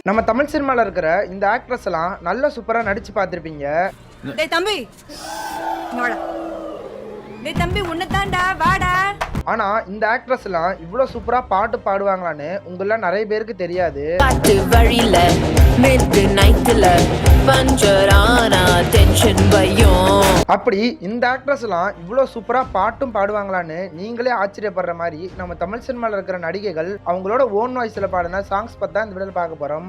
நம்ம தமிழ் சினிமாவில் இருக்கிற இந்த ஆக்ட்ரஸ் எல்லாம் நல்ல சூப்பராக நடிச்சு பார்த்துருப்பீங்க. டேய் தம்பி வாடா, டேய் தம்பி உன்னதான்டா வாடா. ஆனால் இந்த ஆக்ட்ரஸ் எல்லாம் இவ்வளோ சூப்பராக பாட்டு பாடுவாங்களான்னு உங்களெலாம் நிறைய பேருக்கு தெரியாது. பாட்டு வழியில மிட் நைட்ல பஞ்சரானா டென்ஷன் பயம். அப்படி இந்த ஆக்ட்ரஸ் எல்லாம் இவ்வளோ சூப்பராக பாட்டும் பாடுவாங்களான்னு நீங்களே ஆச்சரியப்படுற மாதிரி நம்ம தமிழ் சினிமாவில் இருக்கிற நடிகைகள் அவங்களோட ஓன் வாய்ஸில் பாடின சாங்ஸ் பார்த்தா இந்த வீடியோவில் பார்க்க போகிறோம்.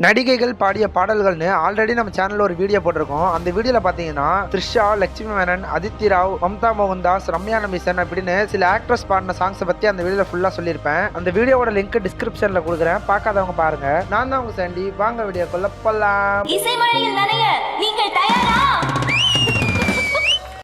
நடிகைகள் பாடிய பாடல்கள்னு ஆல்ரெடி நம்ம சேனல்ல ஒரு வீடியோ போட்டிருக்கோம். அந்த வீடியோல பாத்தீங்கன்னா த்ரிஷா, லட்சுமி மேனன், அதித்தி ராவ், மம்தா மோகன்தாஸ், ரம்யா நமிசன் அப்படின்னு சில ஆக்ட்ரஸ் பாடின சாங்ஸை பத்தி அந்த வீடியோல ஃபுல்லா சொல்லியிருப்பேன். அந்த வீடியோவோட லிங்க் டிஸ்கிரிப்ஷன்ல கொடுக்குறேன், பார்க்காதவங்க பாருங்க. நான் தான் உங்க சாண்டி, வாங்க வீடியோக்குள்ள போலாம்.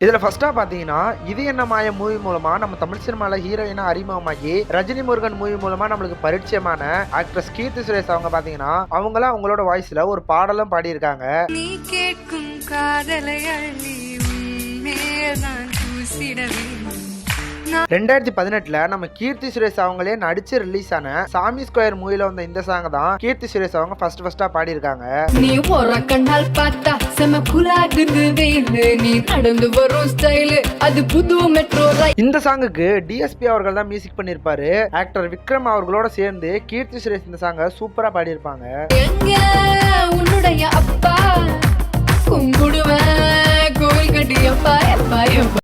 இதுல ஃபர்ஸ்டா பாத்தீங்கன்னா இது என்ன மாய மூவி மூலமா நம்ம தமிழ் சினிமால ஹீரோயினா அறிமுகமாகி ரஜினி முருகன் மூவி மூலமா நம்மளுக்கு பரிச்சயமான ஆக்ட்ரஸ் கீர்த்தி சுரேஷ் அவங்க பாத்தீங்கன்னா அவங்களா அவங்களோட வாய்ஸ்ல ஒரு பாடலும் பாடியிருக்காங்க. நீ கேட்கும் காதலை அள்ளி உன்மேல்தான் பூசிடவே. 2018 நம்ம கீர்த்தி சுரேஷ் அவங்களே நடிச்சு ரிலீஸ் ஆன சாமி ஸ்கொயர் மூவில வந்த இந்த சாங் தான் கீர்த்தி சுரேஷ் அவங்க ஃபர்ஸ்டா பாடியிருக்காங்க. நீ போற கண்ணால் பார்த்தா செம குலாகுது வெயிலு, நீ நடந்து வரும் ஸ்டைலு அது புது மெட்ரோ ரயில். இந்த சாங்குக்கு டிஎஸ்பி அவர்கள் தான் மியூசிக் பண்ணிருப்பாரு. ஆக்டர் விக்ரம் அவர்களோட சேர்ந்து கீர்த்தி சுரேஷ் இந்த சாங்க சூப்பரா பாடியிருப்பாங்க. எங்க உன்னுடைய அப்பா கும்பிடுவேன் கோவில் கட்டியப்பா எப்பா எப்பா.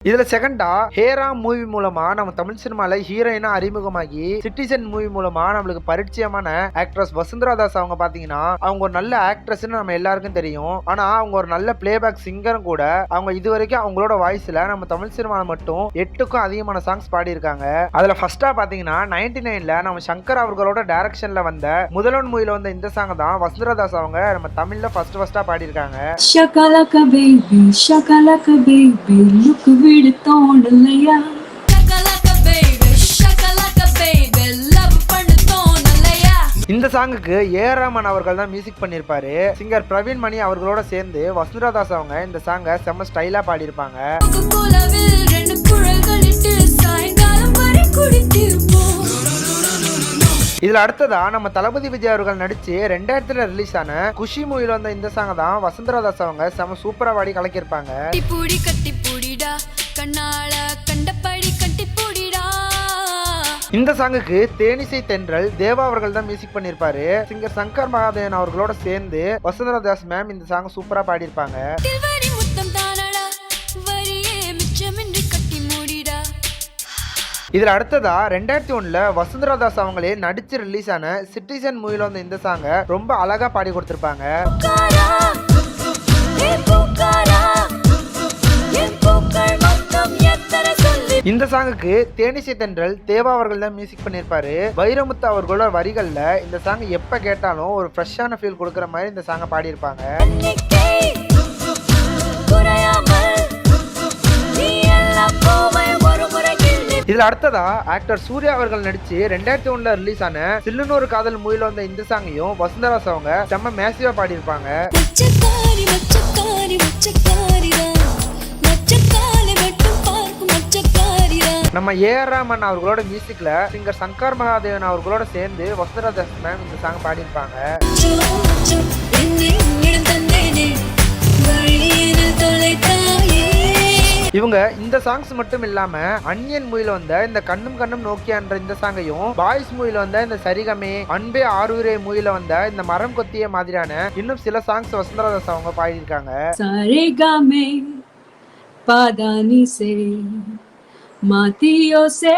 இதுல செகண்டா ஹேரா மூவி மூலமா நம்ம தமிழ் சினிமால ஹீரோயினா அறிமுகமாகி சிட்டிசன் மூவி மூலமா நம்மளுக்கு பரிச்சயமான ஆக்ட்ரஸ் வசுந்தரா தாஸ் அவங்க பாத்தீங்கன்னா அவங்க ஒரு நல்ல ஆக்ட்ரஸ்ன்னு நம்ம எல்லாருக்கும் தெரியும். ஆனா அவங்க ஒரு நல்ல பிளேபேக் சிங்கரும் கூட. அவங்க இது வரைக்கும் அவங்களோட வாய்ஸ்ல நம்ம தமிழ் சினிமால மட்டும் 8க்கும் அதிகமான சாங்ஸ் பாடியிருக்காங்க. அதுல ஃபர்ஸ்டா பாத்தீங்கன்னா 99ல நம்ம சங்கர் அவர்களோட டைரக்ஷன்ல வந்த முதல்வன் மூவில வந்த இந்த சாங் தான் வசுந்தரா தாஸ் அவங்க நம்ம தமிழ்ல ஃபர்ஸ்டா பாடியிருக்காங்க. Shakalaka baby, shakalaka baby, look விடுத்தோடலையா. Shakalaka baby, shakalaka baby, love பண்ண தோணலையா. இந்த சாங்குக்கு ஏஆர் ரஹ்மான் அவர்கள் தான் மியூசிக் பண்ணிருப்பாரு. சிங்கர் பிரவீன் மணி அவர்களோட சேர்ந்து வசுந்தரா தாஸ் அவங்க இந்த சாங்கை செம்ம ஸ்டைலா பாடியிருப்பாங்க. கோலவில் ரெண்டு குழல்களிட்டு சாயங்காலம் வரை குடித்திருப்போம். இதுல அடுத்ததா நம்ம தளபதி விஜய் அவர்கள் நடிச்சு 2000ல ரிலீஸ் ஆன குஷி மூவில வந்த இந்த சாங் தான் வசுந்தரா தாஸ் அவங்க செம சூப்பரா பாடி கலக்கியிருப்பாங்க. கட்டி பூடிடா கண்ணால கண்டபடி கட்டி பூடிடா. இந்த சாங்குக்கு தேனிசை தென்றல் தேவா அவர்கள் தான் மியூசிக் பண்ணிருப்பாரு. சிங்கர் சங்கர் மகாதேவன் அவர்களோட சேர்ந்து வசுந்தரா தாஸ் மேம் இந்த சாங் சூப்பரா பாடியிருப்பாங்க. தில்வரி முத்தம் தானடா வரியே மிச்சமின்றி கட்டி மூடிடா. இதுல அடுத்ததா 2001ல வசுந்தரா தாஸ் அவங்களே நடிச்சு ரிலீஸ் ஆன சிட்டிசன் மூவில வந்த இந்த சாங்க ரொம்ப அழகா பாடி கொடுத்திருப்பாங்க. இந்த சாங்குக்கு தேனிசை தென்றல் தேவா அவர்கள் தான் மியூசிக் பண்ணிருப்பாரு. வைரமுத்து அவர்களோட வரிகள்ல இந்த சாங் எப்ப கேட்டாலும் ஒரு ஃப்ரெஷ்ஷான ஃபீல் கொடுக்குற மாதிரி இந்த சாங்க பாடியிருப்பாங்க. இதுல அடுத்ததா ஆக்டர் சூர்யா அவர்கள் நடிச்சு 2001ல ரிலீஸ் ஆன சில்லுனூர் காதல் மூவில வந்த இந்த சாங்கையும் வசுந்தரா அவங்க செம்ம மேசிவா பாடியிருப்பாங்க. நம்ம ஏஆர் ரஹ்மான் அவர்களோட மியூசிக்ல சிங்கர் சங்கர் மகாதேவன் அவர்களோட சேர்ந்து வசுந்தரா தாஸ் மேம் இந்த சாங் பாடியிருப்பாங்க. இவங்க இந்த சாங்ஸ் மட்டும் இல்லாம அன்னியன் மூவில வந்த இந்த கண்ணும் கண்ணும் நோக்கியான்ற இந்த சாங்கையும், பாய்ஸ் மூவில வந்த இந்த சரிகமே, அன்பே ஆரூரே மூவில வந்த இந்த மரம் கொத்திய மாதிரியான இன்னும் சில சாங்ஸ் வசுந்தரா தாஸ் அவங்க பாடியிருக்காங்க. Sarigame padani se matiyo se,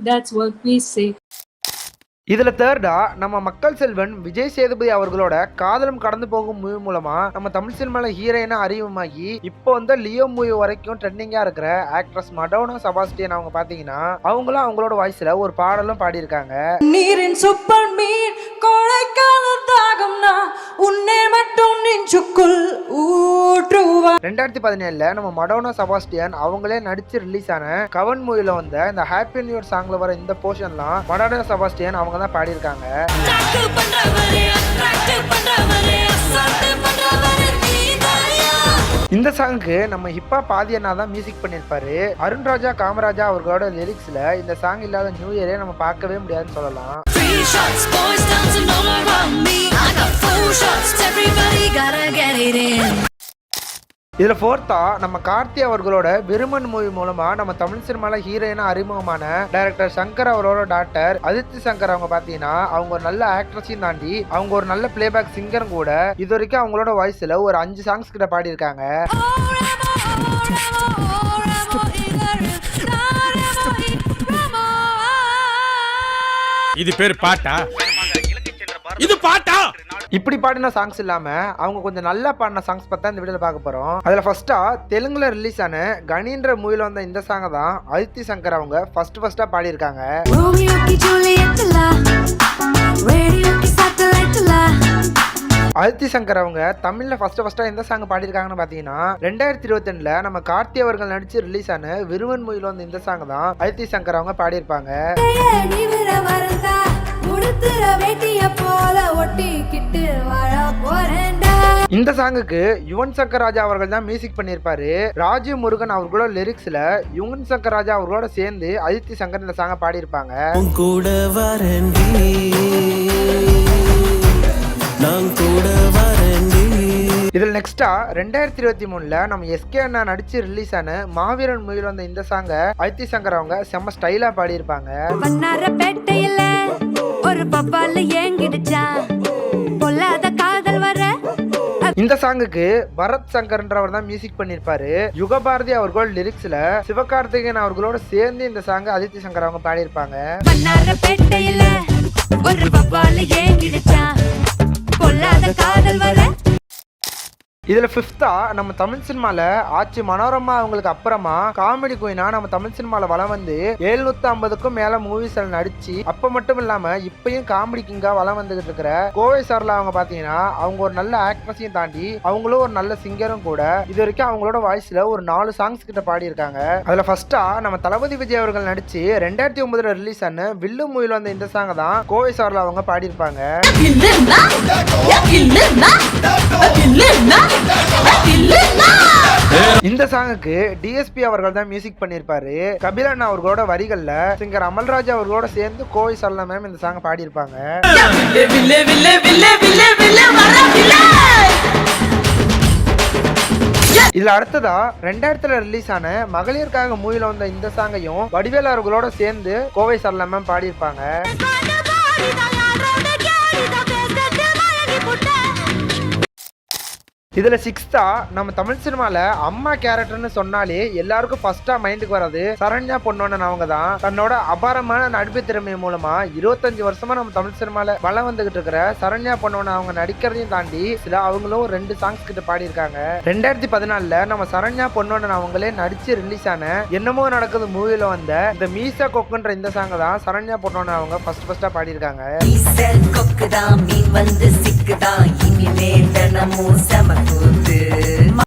that's what we say. இதுல தேர்டா நம்ம மக்கள் செல்வன் விஜய் சேதுபதி அவர்களோட காதலும் கடந்து போகும் மூவி மூலமா நம்ம தமிழ் சினிமால ஹீரோயினா அறிமுகமாகி இப்போ வந்து லியோ மூவி வரைக்கும் ட்ரெண்டிங்கா இருக்கிற ஆக்ட்ரஸ் மடோனா செபாஸ்டியன் அவங்க பாத்தீங்கன்னா அவங்களும் அவங்களோட வாய்ஸ்ல ஒரு பாடலும் பாடியிருக்காங்க. நீரின் சூப்பர் மீன் கோழைக்கால தாகம்னா உன்னை மட்டும் நெஞ்சுக்குள் ஊற்றுவா. 2017ல நம்ம மடோனா செபாஸ்டியன் அவங்களே நடிச்சு ரிலீஸ் ஆன கவன் மூவில வந்த இந்த ஹாப்பி நியூ இயர் சாங்ல வர இந்த போர்ஷன்லாம் மடோனா செபாஸ்டியன் அவங்க தான் பாடியிருக்காங்க. இந்த சாங்குக்கு நம்ம ஹிப்பா பாதி அண்ணா தான் மியூசிக் பண்ணியிருப்பாரு. அருண் ராஜா காமராஜா அவர்களோட லிரிக்ஸ்ல இந்த சாங் இல்லாத நியூ இயரே நம்ம பார்க்கவே முடியாதுன்னு சொல்லலாம். இதுல ஃபோர்த்தா நம்ம கார்த்தி அவர்களோட விருமன் மூவி மூலமா நம்ம தமிழ் சினிமால ஹீரோயினா அறிமுகமான டைரக்டர் சங்கர் அவரோட டாக்டர் அதித்தி சங்கர் அவங்க பாத்தீங்கன்னா அவங்க ஒரு நல்ல ஆக்ட்ரஸையும் தாண்டி அவங்க ஒரு நல்ல பிளேபேக் சிங்கரும் கூட. இது வரைக்கும் அவங்களோட வாய்ஸ்ல ஒரு 5 சாங்ஸ் கிட்ட பாடி இருக்காங்க. இது பேர் பாட்டா? இது பாட்டா? இப்படி பாடின சாங்ஸ் இல்லாம அவங்க கொஞ்சம் நல்லா பாடின சாங்ஸ் பார்த்தா இந்த வீடியோல பார்க்க போறோம். அதுல ஃபர்ஸ்டா தெலுங்குல ரிலீஸ் ஆன கனின்ற மூவில வந்த இந்த சாங் தான் அதித்தி சங்கர் அவங்க ஃபர்ஸ்டா பாடி இருக்காங்க. அதித்தி சங்கர் அவங்க தமிழ்ல ஃபர்ஸ்டா எந்த சாங் பாடியிருக்காங்கன்னு பாத்தீங்கன்னா 2022ல நம்ம கார்த்தி அவர்கள் நடிச்சு ரிலீஸ் ஆன விருவன் மூவில வந்து இந்த சாங் தான் அதித்தி சங்கர் அவங்க பாடியிருப்பாங்க. இந்த சாங்குக்கு யுவன் சங்கர் ராஜா அவர்கள் தான் மியூசிக் பண்ணியிருப்பாரு. ராஜீவ் முருகன் அவர்களோட லிரிக்ஸ்ல யுவன் சங்கர் ராஜா அவர்களோட சேர்ந்து அதித்தி சங்கர் இந்த சாங்கை பாடியிருப்பாங்க. இதுல நெக்ஸ்டா 2023ல நம்ம எஸ்கே அண்ணா நடிச்சு ரிலீஸ் ஆன மாவீரன் மூவில வந்த இந்த சாங்க அதித்தி சங்கர் அவங்க செம்ம ஸ்டைலா பாடி இருப்பாங்க. இந்த சாங்குக்கு பரத் சங்கர்ன்றவர் தான் மியூசிக் பண்ணிருப்பாரு. யுகபாரதி அவர்கள் லிரிக்ஸ்ல சிவகார்த்திகேயன் அவர்களோட சேர்ந்து இந்த சாங்க அதித்தி சங்கர் அவங்க பாடி இருப்பாங்க. இதுல ஃபிஃப்த்தா நம்ம தமிழ் சினிமால ஆட்சி மனோரமா அவங்களுக்கு அப்புறமா காமெடி குயினா நம்ம தமிழ் சினிமால வளம் வந்து 750க்கும் மேல மூவிஸ்ல நடிச்சு அப்ப மட்டும் இல்லாம இப்பயும் காமெடி கிங்கா வளம் வந்துகிட்டு இருக்கிற கோவை சார்ல அவங்க பாத்தீங்கன்னா அவங்க ஒரு நல்ல ஆக்ட்ரஸையும் தாண்டி அவங்களும் ஒரு நல்ல சிங்கரும் கூட. இது வரைக்கும் அவங்களோட வாய்ஸ்ல ஒரு 4 சாங்ஸ் கிட்ட பாடி இருக்காங்க. அதுல ஃபர்ஸ்டா நம்ம தளபதி விஜய் அவர்கள் நடிச்சு 2009ல ரிலீஸ் ஆன வில்லு மூவில வந்த இந்த சாங் தான் கோவை சார்ல அவங்க பாடி இருப்பாங்க. இந்த சாங்குக்கு டிஎஸ்பி அவர்கள் தான் மியூசிக் பண்ணிருப்பாரு. கபிலன் அவர்களோட வரிகள்ல சிங்கர் அமல்ராஜ் அவர்களோட சேர்ந்து கோவை சார்ல மேம் இந்த சாங் பாடி இருப்பாங்க. இதுல அடுத்ததா 2000ல ரிலீஸ் ஆன மகளிருக்காக மூவில வந்த இந்த சாங்கையும் வடிவேல் அவர்களோட சேர்ந்து கோவை சார்ல மேம் பாடி இருப்பாங்க. இதுல 6த்தா நம்ம தமிழ் சினிமால அம்மா கேரக்டர்னு சொன்னாலே எல்லாருக்கும் ஃபர்ஸ்டா மைண்டுக்கு வர்றது சரண்யா பொன்னோனன் அவங்க தான். தன்னோட அபாரமான நடிப்பு திறமை மூலமா 25 வருஷமா நம்ம தமிழ் சினிமால வளம் வந்துகிட்டு இருக்கிற சரண்யா பொன்னோனன் அவங்க நடிக்கிறதையும் தாண்டி சில அவங்களும் 2 சாங்ஸ் கிட்ட பாடி இருக்காங்க. 2014ல நம்ம சரண்யா பொன்னோனன் அவங்களே நடிச்சு ரிலீஸ் ஆன என்னமோ நடக்குது மூவில வந்த இந்த மீசா கொக்குன்ற இந்த சாங் தான் சரண்யா பொன்னோனன் அவங்க ஃபர்ஸ்டா பாடி இருக்காங்க.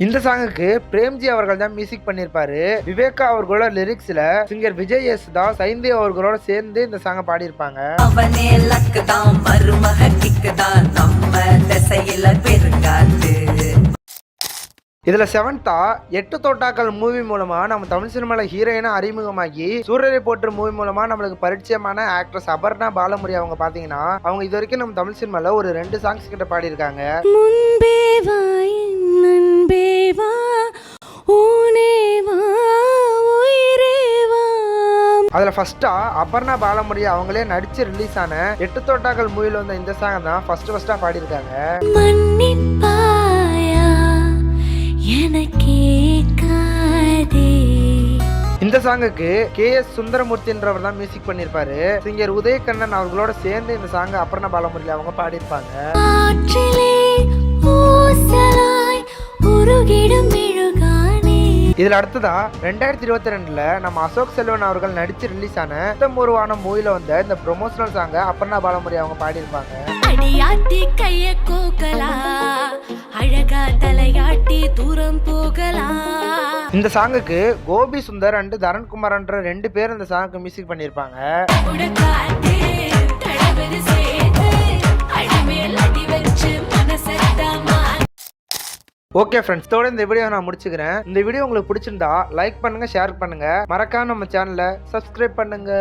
இந்த சாங்குக்கு பிரேம்ஜி அவர்கள் தான் மியூசிக் பண்ணிருப்பாரு. விவேகா அவர்களோட லிரிக்ஸ்ல சிங்கர் விஜய் எஸ் தான் சைந்தி அவர்களோட சேர்ந்து இந்த சாங்க பாடி இருப்பாங்க. இதுல 7த்தா 8 தோட்டாக்கள் மூவி மூலமா நம்ம தமிழ் சினிமால ஹீரோயினா அறிமுகமாகி சூரியரை போற்று மூவி மூலமா நம்மளுக்கு பரிச்சயமான ஆக்ட்ரஸ் அபர்ணா பாலமுரி அவங்க பாத்தீங்கன்னா அவங்க இது வரைக்கும் நம்ம தமிழ் சினிமால ஒரு 2 சாங்ஸ் கிட்ட பாடி இருக்காங்க. அதுல ஃபர்ஸ்டா அபர்ணா பாலமுரி அவங்களே நடிச்சு ரிலீஸ் ஆன 8 தோட்டாக்கள் மூவில வந்த இந்த சாங் தான் ஃபர்ஸ்டா பாடி இருக்காங்க. இந்த சாங்குக்கு KS சுந்தரமூர்த்தின்றவர் தான் மியூசிக் பண்ணிருப்பாரு. சிங்கர் உதயகண்ணன் அவர்களோட சேர்ந்து இந்த சாங் அபர்ணா பாலமுரளி அவங்க பாடி இருப்பாங்க. இதுல அடுத்ததா 2022ல நம்ம அசோக் செல்வன் அவர்கள் நடிச்சு ரிலீஸ் ஆன உருவான மூவில வந்த இந்த ப்ரொமோஷனல் சாங்க அபர்ணா பாலமுரி அவங்க பாடி இருப்பாங்க. இந்த சாங்குக்கு கோபி சுந்தர் அண்ட் தரண்குமார் என்ற 2 பேர் இந்த சாங்குக்கு மியூசிக் பண்ணிருப்பாங்க. ஓகே ஃப்ரெண்ட்ஸ், இதோட இந்த வீடியோ நான் முடிச்சுக்கிறேன். இந்த வீடியோ உங்களுக்கு பிடிச்சிருந்தா லைக் பண்ணுங்க, ஷேர் பண்ணுங்க, மறக்காம நம்ம சேனலை சப்ஸ்கிரைப் பண்ணுங்க.